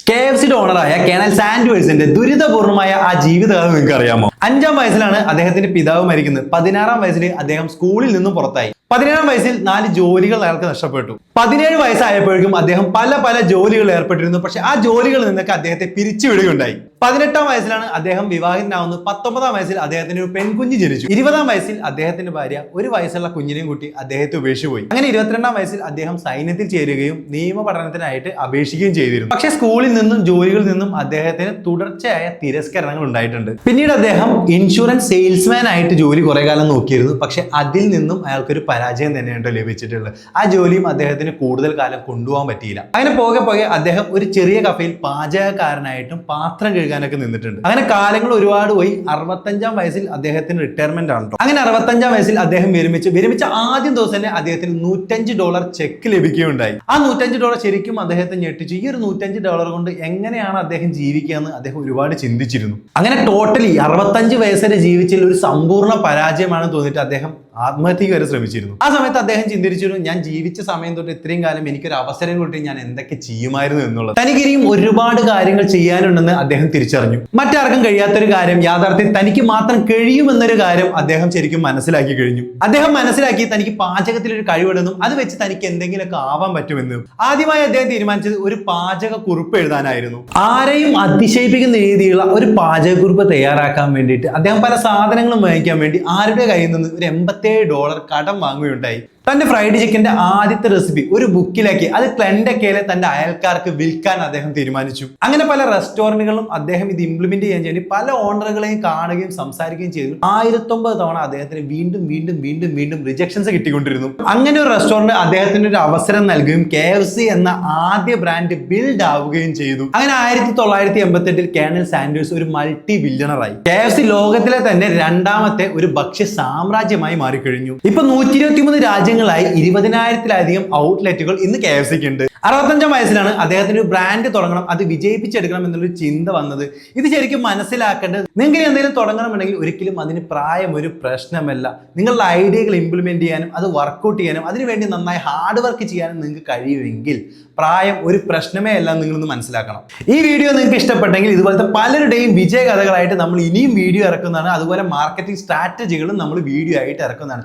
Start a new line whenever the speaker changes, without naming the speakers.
KFC ഓണറായ colonel സാൻഡ്വേഴ്സിന്റെ ദുരിതപൂർണമായ ആ ജീവിതകഥ നിങ്ങൾക്ക് അറിയാമോ? 5-ാം വയസ്സിലാണ് അദ്ദേഹത്തിന്റെ പിതാവ് മരിക്കുന്നത്. 16-ാം വയസ്സിൽ അദ്ദേഹം സ്കൂളിൽ നിന്നും പുറത്തായി. 17-ാം വയസ്സിൽ 4 ജോലികൾ അയാൾക്ക് നഷ്ടപ്പെട്ടു. 17 വയസ്സായപ്പോഴേക്കും അദ്ദേഹം പല ജോലികളിൽ ഏർപ്പെട്ടിരുന്നു. പക്ഷെ ആ ജോലികളിൽ നിന്നൊക്കെ അദ്ദേഹത്തെ പിരിച്ചുവിടുകയുണ്ടായി. 18-ാം വയസ്സിലാണ് അദ്ദേഹം വിവാഹിതനാവുന്നത്. 19-ാം വയസ്സിൽ അദ്ദേഹത്തിന് ഒരു പെൺകുഞ്ഞ് ജനിച്ചു. 20-ാം വയസ്സിൽ അദ്ദേഹത്തിന്റെ ഭാര്യ ഒരു വയസ്സുള്ള കുഞ്ഞിനെയും കൂട്ടി അദ്ദേഹത്തെ ഉപേക്ഷിച്ചുപോയി. അങ്ങനെ 22-ാം വയസ്സിൽ അദ്ദേഹം സൈന്യത്തിൽ ചേരുകയും നിയമ പഠനത്തിനായിട്ട് അപേക്ഷിക്കുകയും ചെയ്തിരുന്നു. പക്ഷേ സ്കൂളിൽ നിന്നും ജോലികളിൽ നിന്നും അദ്ദേഹത്തിന് തുടർച്ചയായ തിരസ്കരണങ്ങൾ ഉണ്ടായിട്ടുണ്ട്. പിന്നീട് അദ്ദേഹം ഇൻഷുറൻസ് സെയിൽസ്മാൻ ആയിട്ട് ജോലി കുറെ കാലം നോക്കിയിരുന്നു. പക്ഷെ അതിൽ നിന്നും അയാൾക്കൊരു പരാജയം തന്നെയാണ് ലഭിച്ചിട്ടുള്ളത്. ആ ജോലിയും അദ്ദേഹത്തിന് കൂടുതൽ കാലം കൊണ്ടുപോകാൻ പറ്റിയില്ല. അങ്ങനെ പോകെ അദ്ദേഹം ഒരു ചെറിയ കഫയിൽ പാചകക്കാരനായിട്ടും പാത്രം കഴുകാനൊക്കെ നിന്നിട്ടുണ്ട്. അങ്ങനെ കാലങ്ങൾ ഒരുപാട് പോയി. 65-ാം വയസ്സിൽ അദ്ദേഹത്തിന് റിട്ടയർമെന്റ് ആണ്. അങ്ങനെ 65-ാം വയസ്സിൽ അദ്ദേഹം വിരമിച്ച ആദ്യം ദിവസം തന്നെ അദ്ദേഹത്തിന് $105 ചെക്ക് ലഭിക്കുകയുണ്ടായി. ആ $105 ശരിക്കും അദ്ദേഹത്തെ ഞെട്ടിച്ചു. ഈ ഒരു $105 കൊണ്ട് എങ്ങനെയാണ് അദ്ദേഹം ജീവിക്കുക എന്ന് അദ്ദേഹം ഒരുപാട് ചിന്തിച്ചിരുന്നു. അങ്ങനെ ടോട്ടലി 65 വയസ്സ് വരെ ജീവിച്ചതിൽ ഒരു സമ്പൂർണ്ണ പരാജയമാണെന്ന് തോന്നിയിട്ട് അദ്ദേഹം ആത്മഹത്യക്ക് വരെ ശ്രമിച്ചിരുന്നു. ആ സമയത്ത് അദ്ദേഹം ചിന്തിച്ചിരുന്നു, ഞാൻ ജീവിച്ച സമയം തൊട്ട് ഇത്രയും കാലം എനിക്കൊരു അവസരം കിട്ടി ഞാൻ എന്തൊക്കെ ചെയ്യുമായിരുന്നു എന്നുള്ളത്. തനിക്ക് ഇനിയും ഒരുപാട് കാര്യങ്ങൾ ചെയ്യാനുണ്ടെന്ന് അദ്ദേഹം തിരിച്ചറിഞ്ഞു. മറ്റാർക്കും കഴിയാത്തൊരു കാര്യം യാഥാർത്ഥ്യം തനിക്ക് മാത്രം കഴിയുമെന്നൊരു കാര്യം അദ്ദേഹം ശരിക്കും മനസ്സിലാക്കി കഴിഞ്ഞു. അദ്ദേഹം മനസ്സിലാക്കി തനിക്ക് പാചകത്തിൽ ഒരു കഴിവുണ്ടെന്നും അത് വെച്ച് തനിക്ക് എന്തെങ്കിലുമൊക്കെ ആവാൻ പറ്റുമെന്നും. ആദ്യമായി അദ്ദേഹം തീരുമാനിച്ചത് ഒരു പാചക കുറിപ്പ് എഴുതാനായിരുന്നു. ആരെയും അതിശയിപ്പിക്കുന്ന രീതിയിലുള്ള ഒരു പാചകക്കുറിപ്പ് തയ്യാറാക്കാൻ വേണ്ടിയിട്ട് അദ്ദേഹം പല സാധനങ്ങളും വാങ്ങിക്കാൻ വേണ്ടി ആരുടെ കയ്യിൽ നിന്ന് ഒരു $87 കടം വാങ്ങുകയുണ്ടായി. തന്റെ ഫ്രൈഡ് ചിക്കന്റെ ആദ്യത്തെ റെസിപ്പി ഒരു ബുക്കിലാക്കി അത് ക്ലെൻഡക്കയിലെ തന്റെ അയൽക്കാർക്ക് വിൽക്കാൻ അദ്ദേഹം തീരുമാനിച്ചു. അങ്ങനെ പല റെസ്റ്റോറന്റുകളും അദ്ദേഹം ഇത് ഇംപ്ലിമെന്റ് ചെയ്യാൻ വേണ്ടി പല ഓണറുകളെയും കാണുകയും സംസാരിക്കുകയും ചെയ്തു. 1009 തവണ അദ്ദേഹത്തിന് വീണ്ടും റിജക്ഷൻസ് കിട്ടിക്കൊണ്ടിരുന്നു. അങ്ങനെ ഒരു റെസ്റ്റോറന്റ് അദ്ദേഹത്തിന് ഒരു അവസരം നൽകുകയും KFC എന്ന ആദ്യ ബ്രാൻഡ് ബിൽഡ് ആവുകയും ചെയ്തു. അങ്ങനെ 1988 കേണൽ സാൻഡേഴ്സ് ഒരു മൾട്ടി ബില്യണറായി. KFC ലോകത്തിലെ തന്നെ 2ാമത്തെ ഒരു ഭക്ഷ്യ സാമ്രാജ്യമായി മാറിക്കഴിഞ്ഞു. ഇപ്പൊ 123 രാജ്യങ്ങളായി 20,000-ത്തിലധികം ഔട്ട്ലെറ്റുകൾ ഇന്ന് KFCക്ക് ഉണ്ട്. 65-ാം വയസ്സിലാണ് അദ്ദേഹത്തിന് ഒരു ബ്രാൻഡ് തുടങ്ങണം, അത് വിജയിപ്പിച്ചെടുക്കണം എന്നുള്ളൊരു ചിന്ത വന്നത്. ഇത് ശരിക്കും മനസ്സിലാക്കേണ്ടത്, നിങ്ങൾക്ക് എന്തെങ്കിലും തുടങ്ങണമെന്നുണ്ടെങ്കിൽ ഒരിക്കലും അതിന് പ്രായം ഒരു പ്രശ്നമല്ല. നിങ്ങളുടെ ഐഡിയകൾ ഇംപ്ലിമെന്റ് ചെയ്യാനും അത് വർക്കൗട്ട് ചെയ്യാനും അതിനുവേണ്ടി നന്നായി ഹാർഡ് വർക്ക് ചെയ്യാനും നിങ്ങൾക്ക് കഴിയുമെങ്കിൽ പ്രായം ഒരു പ്രശ്നമേ അല്ല നിങ്ങളൊന്ന് മനസ്സിലാക്കണം. ഈ വീഡിയോ നിങ്ങൾക്ക് ഇഷ്ടപ്പെട്ടെങ്കിൽ ഇതുപോലത്തെ പലരുടെയും വിജയ കഥകളായിട്ട് നമ്മൾ ഇനിയും വീഡിയോ ഇറക്കുന്നതാണ്. അതുപോലെ മാർക്കറ്റിംഗ് സ്ട്രാറ്റജികളും നമ്മൾ വീഡിയോ ആയിട്ട് ഇറക്കുന്നതാണ്.